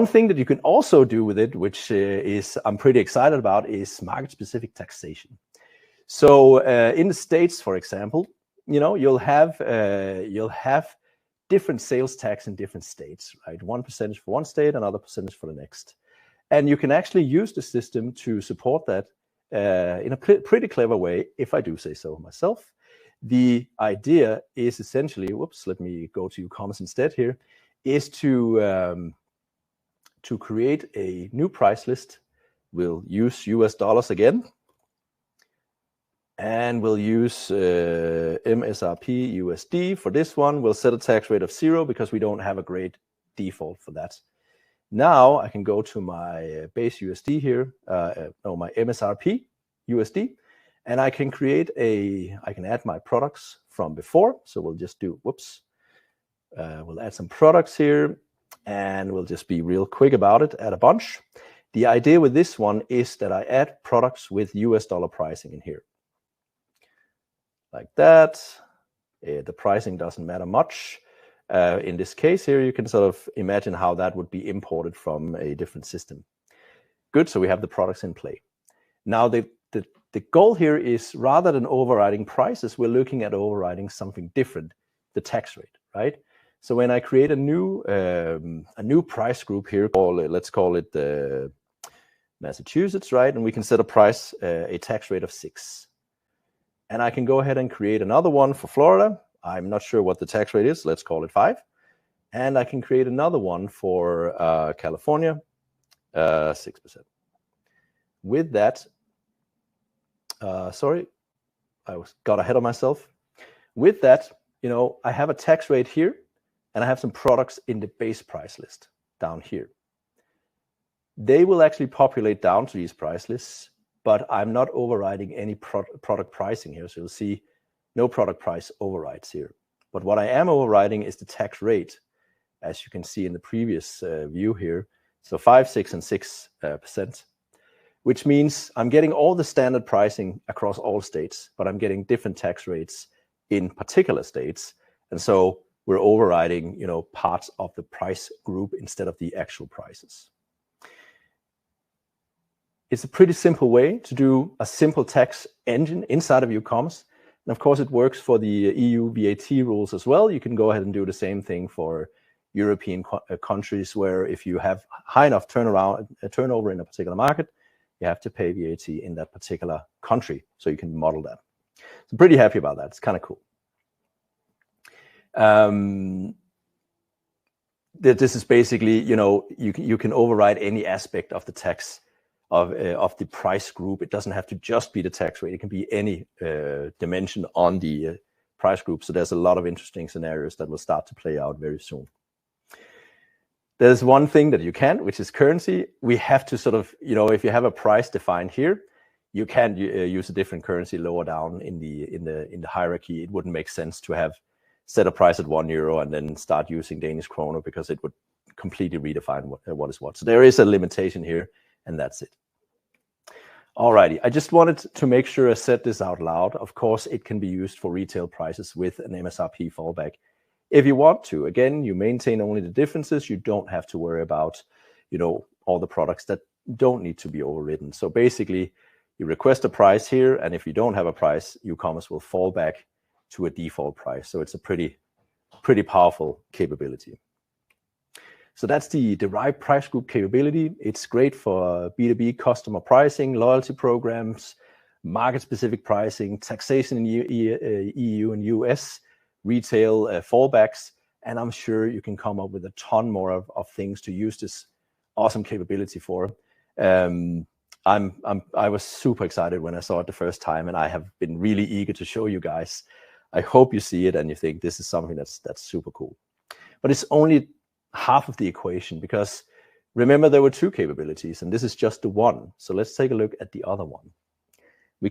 One thing that you can also do with it, which I'm pretty excited about, is market-specific taxation. So in the States, for example, you'll have different sales tax in different states, right? 1% for one state, another percentage for the next. And you can actually use the system to support that in a pretty clever way, if I do say so myself. The idea is essentially, let me go to Ucommerce instead here, is to create a new price list. We'll use US dollars again. And we'll use MSRP USD for this one. We'll set a tax rate of 0 because we don't have a great default for that. Now I can go to my base USD here, my MSRP USD, and I can I can add my products from before. So we'll just do, we'll add some products here, and we'll just be real quick about it, add a bunch. The idea with this one is that I add products with US dollar pricing in here. Like that. The pricing doesn't matter much. In this case here, you can sort of imagine how that would be imported from a different system. Good, so we have the products in play. Now the goal here is, rather than overriding prices, we're looking at overriding something different, the tax rate, right? So when I create a new price group here, let's call it Massachusetts, right? And we can set a tax rate of 6. And I can go ahead and create another one for Florida. I'm not sure what the tax rate is. Let's call it 5. And I can create another one for California, 6%. With that, sorry, got ahead of myself. With that, I have a tax rate here, and I have some products in the base price list down here. They will actually populate down to these price lists, but I'm not overriding any product pricing here. So you'll see no product price overrides here. But what I am overriding is the tax rate, as you can see in the previous view here. So 5, 6, and 6%, which means I'm getting all the standard pricing across all states, but I'm getting different tax rates in particular states. And so we're overriding, parts of the price group instead of the actual prices. It's a pretty simple way to do a simple tax engine inside of Ucommerce. And of course, it works for the EU VAT rules as well. You can go ahead and do the same thing for European countries, where if you have high enough turnover in a particular market, you have to pay VAT in that particular country. So you can model that. So I'm pretty happy about that. It's kind of cool. This is basically, you can override any aspect of the tax of the price group. It doesn't have to just be the tax rate. It can be any dimension on the price group. So there's a lot of interesting scenarios that will start to play out very soon. There's one thing that you can, which is currency. We have to sort of, if you have a price defined here, you can't use a different currency lower down in the hierarchy. It wouldn't make sense to have set a price at €1 and then start using Danish kroner, because it would completely redefine what is what. So there is a limitation here, and that's it. Alrighty, I just wanted to make sure I said this out loud. Of course, it can be used for retail prices with an MSRP fallback if you want to. Again, you maintain only the differences. You don't have to worry about, all the products that don't need to be overridden. So basically, you request a price here, and if you don't have a price, Ucommerce will fall back to a default price. So it's a pretty powerful capability. So that's the Derived Price Group capability. It's great for B2B customer pricing, loyalty programs, market-specific pricing, taxation in EU and US, retail fallbacks, and I'm sure you can come up with a ton more of things to use this awesome capability for. I was super excited when I saw it the first time, and I have been really eager to show you guys. I hope you see it and you think this is something that's super cool. But it's only half of the equation, because remember, there were 2 capabilities and this is just the one. So let's take a look at the other one.